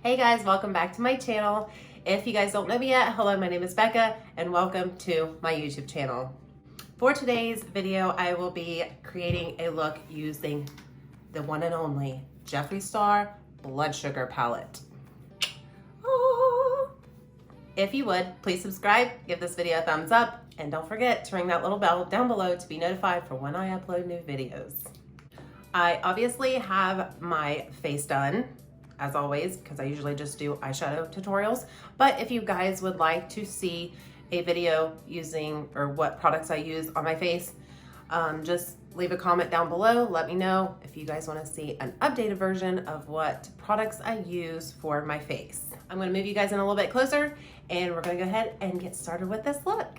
Hey guys, welcome back to my channel. If you guys don't know me yet, hello, my name is Becca and welcome to my YouTube channel. For today's video, I will be creating a look using the one and only Jeffree Star Blood Sugar Palette. Oh. If you would, please subscribe, give this video a thumbs up, and don't forget to ring that little bell down below to be notified for when I upload new videos. I obviously have my face done, as always, because I usually just do eyeshadow tutorials. But if you guys would like to see a video using or what products I use on my face, just leave a comment down below. Let me know if you guys want to see an updated version of what products I use for my face. I'm going to move you guys in a little bit closer and we're going to go ahead and get started with this look.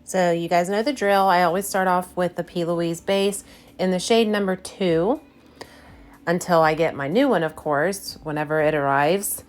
So you guys know the drill. I always start off with the P. Louise base in the shade number 2. Until I get my new one, of course, whenever it arrives.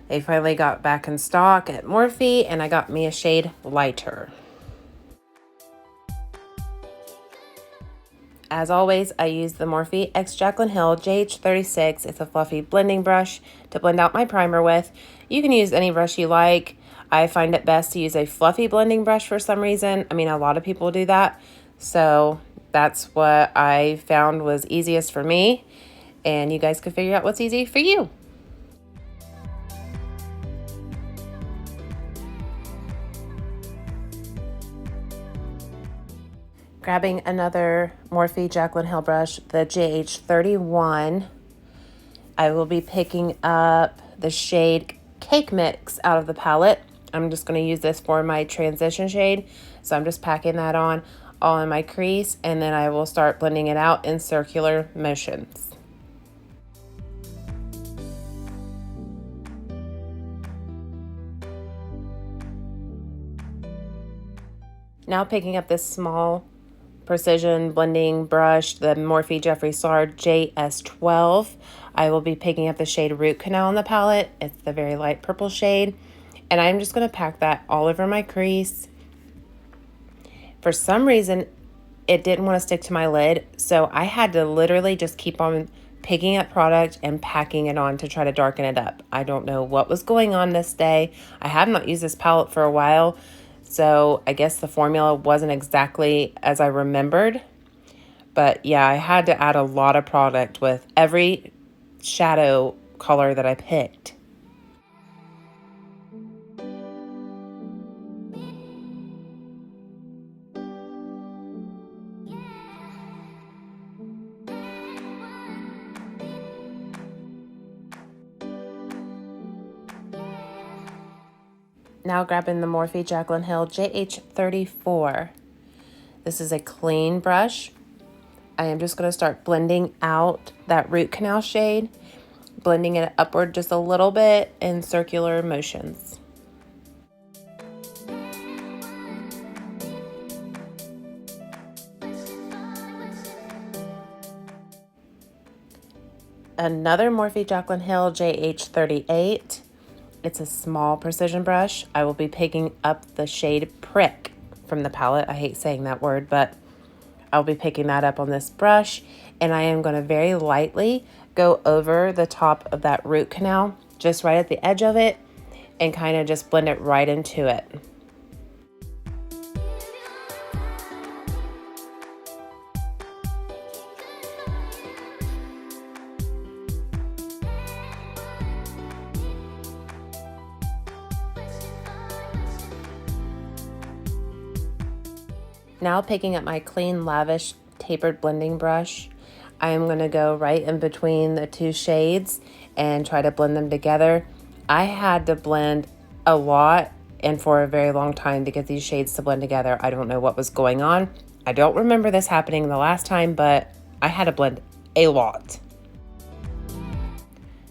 They finally got back in stock at Morphe, and I got me a shade lighter. As always, I use the Morphe X Jaclyn Hill JH36. It's a fluffy blending brush to blend out my primer with. You can use any brush you like. I find it best to use a fluffy blending brush for some reason. I mean, a lot of people do that. So that's what I found was easiest for me. And you guys can figure out what's easy for you. Grabbing another Morphe Jaclyn Hill brush, the JH31, I will be picking up the shade Cake Mix out of the palette. I'm just going to use this for my transition shade. So I'm just packing that on all in my crease, and then I will start blending it out in circular motions. Now picking up this small precision blending brush, the Morphe Jeffree Star JS12. I will be picking up the shade Root Canal in the palette. It's the very light purple shade. And I'm just going to pack that all over my crease. For some reason, it didn't want to stick to my lid, so I had to literally just keep on picking up product and packing it on to try to darken it up. I don't know what was going on this day. I have not used this palette for a while. So I guess the formula wasn't exactly as I remembered. But yeah, I had to add a lot of product with every shadow color that I picked. Now grabbing the Morphe Jaclyn Hill JH34. This is a clean brush. I am just going to start blending out that Root Canal shade, blending it upward just a little bit in circular motions. Another Morphe Jaclyn Hill JH38. It's a small precision brush. I will be picking up the shade Prick from the palette. I hate saying that word, but I'll be picking that up on this brush. And I am going to very lightly go over the top of that root canal, just right at the edge of it, and kind of just blend it right into it. Now picking up my clean, lavish, tapered blending brush, I am going to go right in between the two shades and try to blend them together. I had to blend a lot and for a very long time to get these shades to blend together. I don't know what was going on. I don't remember this happening the last time, but I had to blend a lot.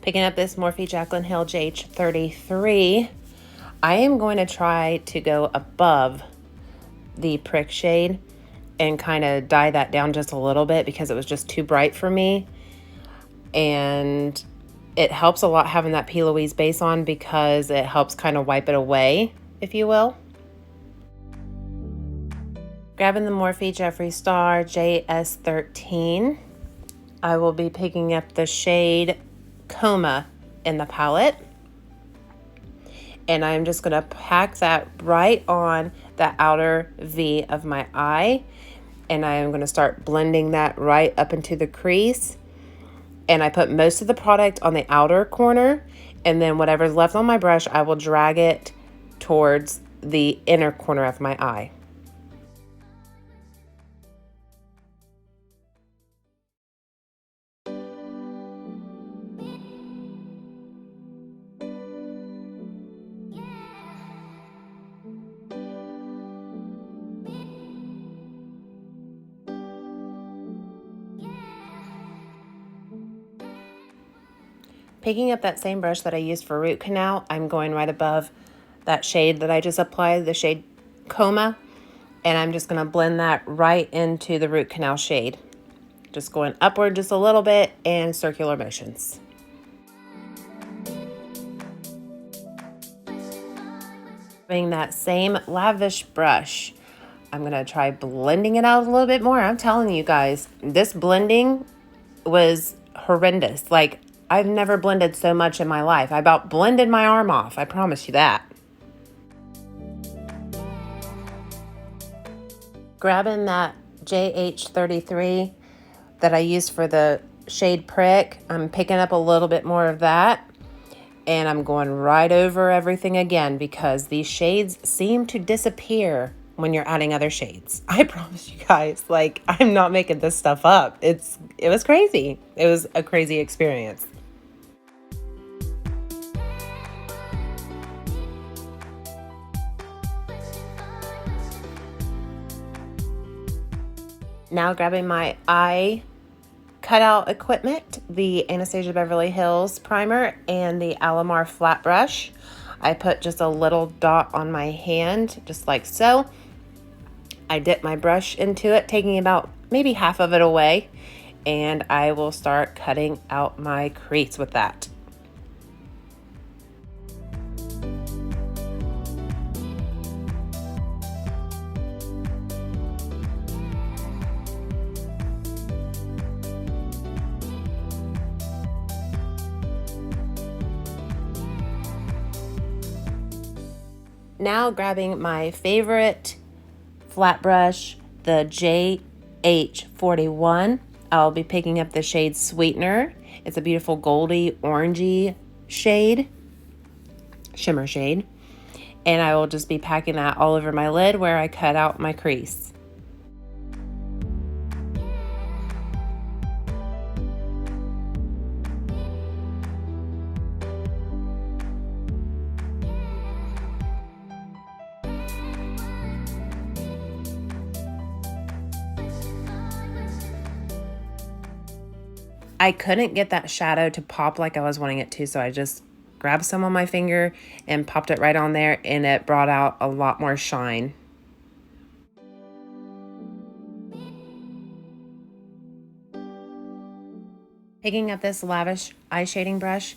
Picking up this Morphe Jaclyn Hill JH33, I am going to try to go above the Prick shade and kind of dye that down just a little bit because it was just too bright for me. And it helps a lot having that P. Louise base on because it helps kind of wipe it away, if you will. Grabbing the Morphe Jeffree Star JS13. I will be picking up the shade Coma in the palette. And I'm just going to pack that right on the outer V of my eye. And I am going to start blending that right up into the crease. And I put most of the product on the outer corner, and then whatever's left on my brush, I will drag it towards the inner corner of my eye. Picking up that same brush that I used for root canal, I'm going right above that shade that I just applied, the shade Coma, and I'm just going to blend that right into the root canal shade. Just going upward just a little bit and circular motions. Using that same lavish brush, I'm going to try blending it out a little bit more. I'm telling you guys, this blending was horrendous. Like, I've never blended so much in my life. I about blended my arm off. I promise you that. Grabbing that JH33 that I used for the shade Prick, I'm picking up a little bit more of that. And I'm going right over everything again because these shades seem to disappear when you're adding other shades. I promise you guys, like, I'm not making this stuff up. It was crazy. It was a crazy experience. Now grabbing my eye cutout equipment, the Anastasia Beverly Hills primer and the Alamar flat brush. I put just a little dot on my hand, just like so. I dip my brush into it, taking about maybe half of it away, and I will start cutting out my crease with that. Now grabbing my favorite flat brush, the JH41, I'll be picking up the shade Sweetener. It's a beautiful goldy orangey shade, shimmer shade. And I will just be packing that all over my lid where I cut out my crease. I couldn't get that shadow to pop like I was wanting it to, so I just grabbed some on my finger and popped it right on there, and it brought out a lot more shine. Picking up this lavish eye shading brush,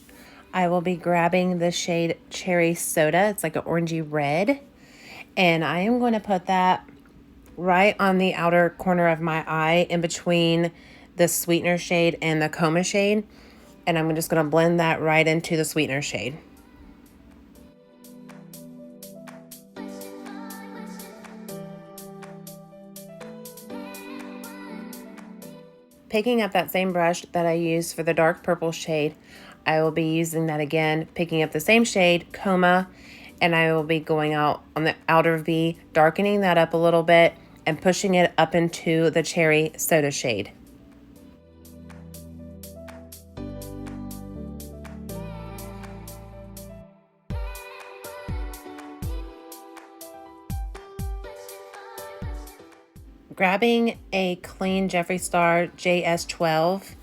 I will be grabbing the shade Cherry Soda. It's like an orangey red, and I am going to put that right on the outer corner of my eye in between the Sweetener shade and the Coma shade, and I'm just going to blend that right into the Sweetener shade. Picking up that same brush that I used for the dark purple shade, I will be using that again, picking up the same shade, Coma, and I will be going out on the outer V, darkening that up a little bit and pushing it up into the Cherry Soda shade. Grabbing a clean Jeffree Star JS12,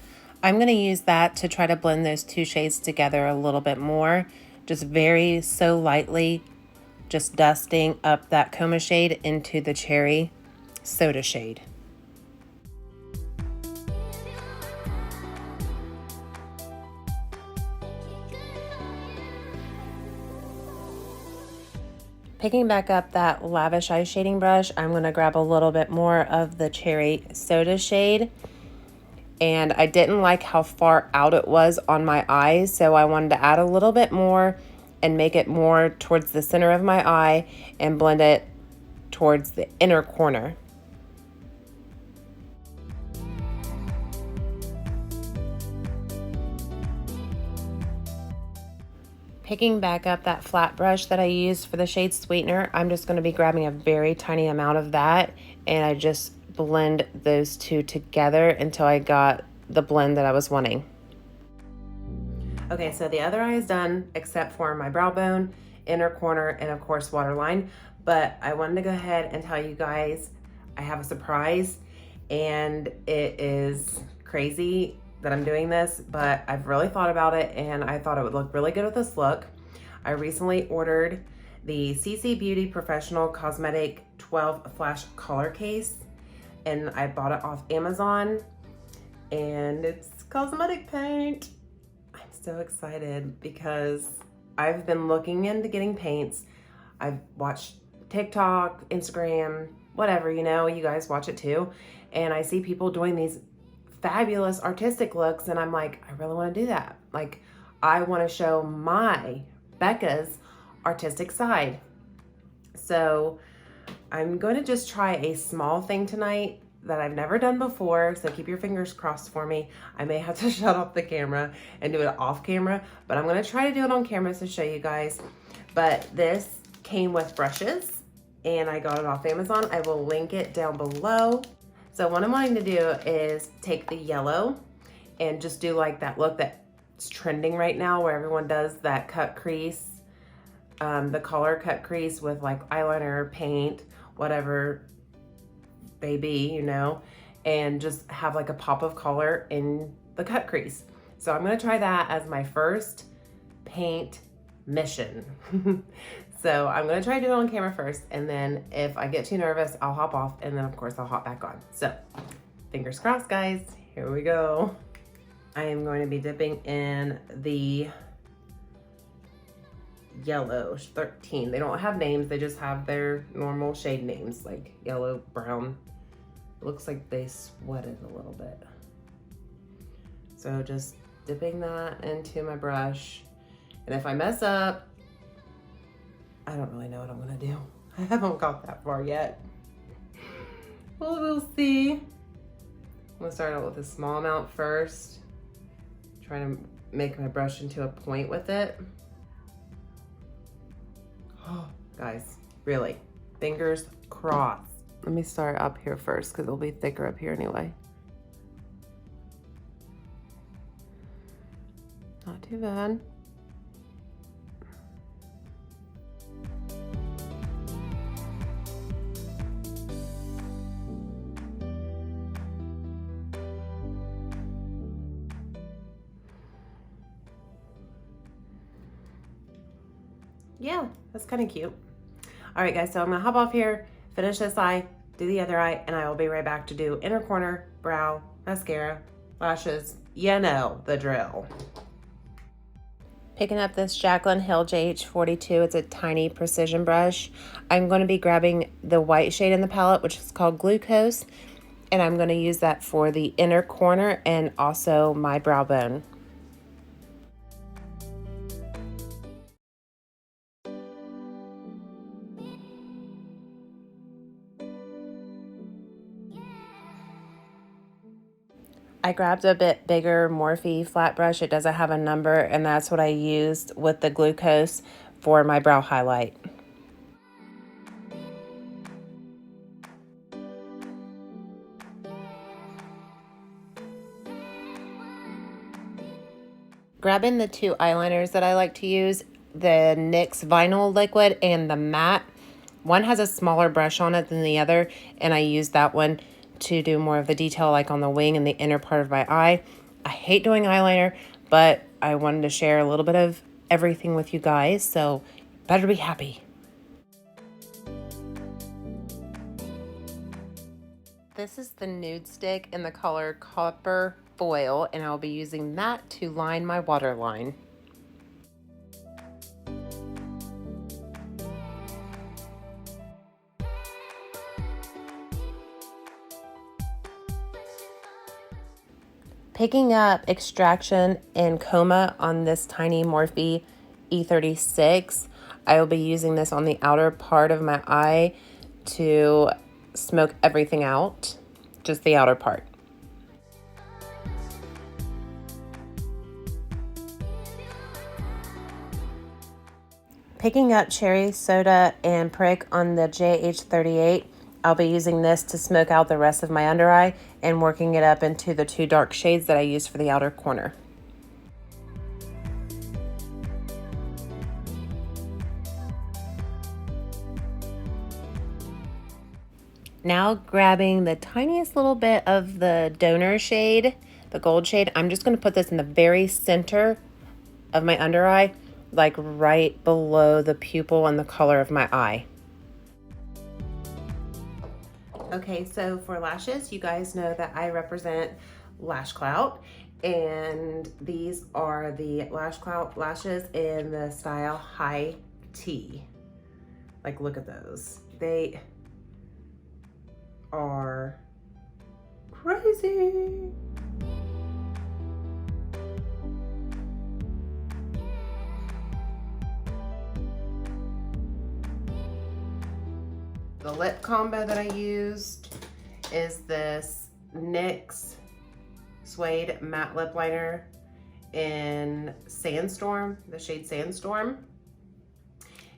I'm going to use that to try to blend those two shades together a little bit more. Just so lightly, just dusting up that Coma shade into the Cherry Soda shade. Picking back up that lavish eye shading brush, I'm going to grab a little bit more of the Cherry Soda shade, and I didn't like how far out it was on my eyes, so I wanted to add a little bit more and make it more towards the center of my eye and blend it towards the inner corner. Picking back up that flat brush that I used for the shade Sweetener, I'm just going to be grabbing a very tiny amount of that, and I just blend those two together until I got the blend that I was wanting. Okay, so the other eye is done except for my brow bone, inner corner, and of course waterline. But I wanted to go ahead and tell you guys I have a surprise, and it is crazy that I'm doing this, but I've really thought about it and I thought it would look really good with this look. I recently ordered the CCBeauty Professional Cosmetic 12 Flash Color Case, and I bought it off Amazon, and it's cosmetic paint. I'm so excited because I've been looking into getting paints. I've watched TikTok, Instagram, whatever, you know, you guys watch it too. And I see people doing these fabulous artistic looks, and I'm like, I really want to do that. Like, I want to show my Becca's artistic side. So I'm going to just try a small thing tonight that I've never done before, so keep your fingers crossed for me. I may have to shut off the camera and do it off camera, but I'm going to try to do it on camera to show you guys. But this came with brushes, and I got it off Amazon. I will link it down below. So what I'm wanting to do is take the yellow and just do like that look that's trending right now, where everyone does that cut crease, the color cut crease with like eyeliner, paint, whatever baby, you know, and just have like a pop of color in the cut crease. So I'm gonna try that as my first paint mission. So I'm gonna try to do it on camera first, and then if I get too nervous, I'll hop off, and then of course I'll hop back on. So fingers crossed, guys, here we go. I am going to be dipping in the yellow 13. They don't have names, they just have their normal shade names, like yellow, brown. It looks like they sweated a little bit. So just dipping that into my brush. And if I mess up, I don't really know what I'm gonna do. I haven't got that far yet. Well, we'll see. I'm gonna start out with a small amount first. Try to make my brush into a point with it. Oh, guys, really, fingers crossed. Let me start up here first because it'll be thicker up here anyway. Not too bad. Yeah, that's kind of cute. All right, guys, so I'm gonna hop off here, finish this eye, do the other eye, and I will be right back to do inner corner, brow, mascara, lashes. You know the drill. Picking up this Jaclyn Hill JH42, it's a tiny precision brush. I'm going to be grabbing the white shade in the palette, which is called Glucose, and I'm going to use that for the inner corner and also my brow bone. I grabbed a bit bigger Morphe flat brush. It doesn't have a number, and that's what I used with the Glucose for my brow highlight. Grabbing the two eyeliners that I like to use, the NYX Vinyl Liquid and the Matte. One has a smaller brush on it than the other, and I use that one to do more of the detail, like on the wing and the inner part of my eye. I hate doing eyeliner, but I wanted to share a little bit of everything with you guys, so better be happy. This is the nude stick in the color Copper Foil, and I'll be using that to line my waterline. Picking up Extraction and Coma on this tiny Morphe E36. I will be using this on the outer part of my eye to smoke everything out, just the outer part. Picking up Cherry Soda and Prick on the JH38. I'll be using this to smoke out the rest of my under eye and working it up into the 2 dark shades that I used for the outer corner. Now grabbing the tiniest little bit of the donor shade, the gold shade, I'm just going to put this in the very center of my under eye, like right below the pupil and the color of my eye. Okay, so for lashes, you guys know that I represent Lash Clout, and these are the Lash Clout lashes in the style High Tea. Like, look at those. They are crazy. The lip combo that I used is this NYX Suede Matte Lip Liner in Sandstorm, the shade Sandstorm.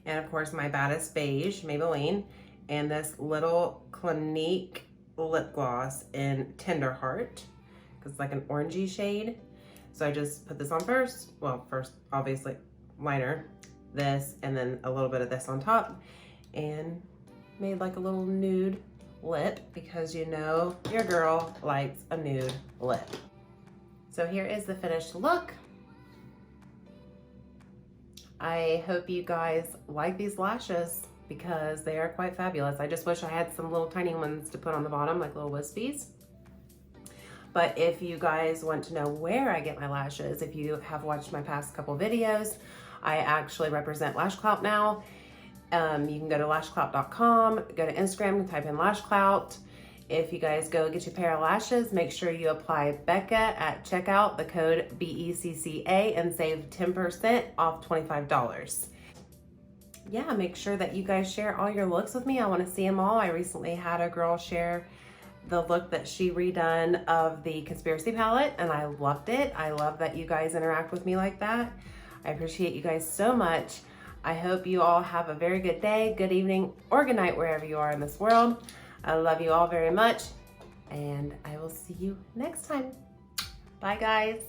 And of course my Baddest Beige, Maybelline, and this little Clinique lip gloss in Tenderheart, because it's like an orangey shade. So I just put this on first. Well, first, obviously, liner, this, and then a little bit of this on top, and made like a little nude lip, because you know your girl likes a nude lip. So here is the finished look. I hope you guys like these lashes because they are quite fabulous. I just wish I had some little tiny ones to put on the bottom, like little wispies. But if you guys want to know where I get my lashes, if you have watched my past couple videos, I actually represent Lash Clout now. You can go to lashclout.com, go to Instagram and type in Lash Clout. If you guys go get your pair of lashes, make sure you apply Becca at checkout, the code BECCA, and save 10% off $25. Yeah, make sure that you guys share all your looks with me. I want to see them all. I recently had a girl share the look that she redone of the Conspiracy palette, and I loved it. I love that you guys interact with me like that. I appreciate you guys so much. I hope you all have a very good day, good evening, or good night wherever you are in this world. I love you all very much, and I will see you next time. Bye, guys.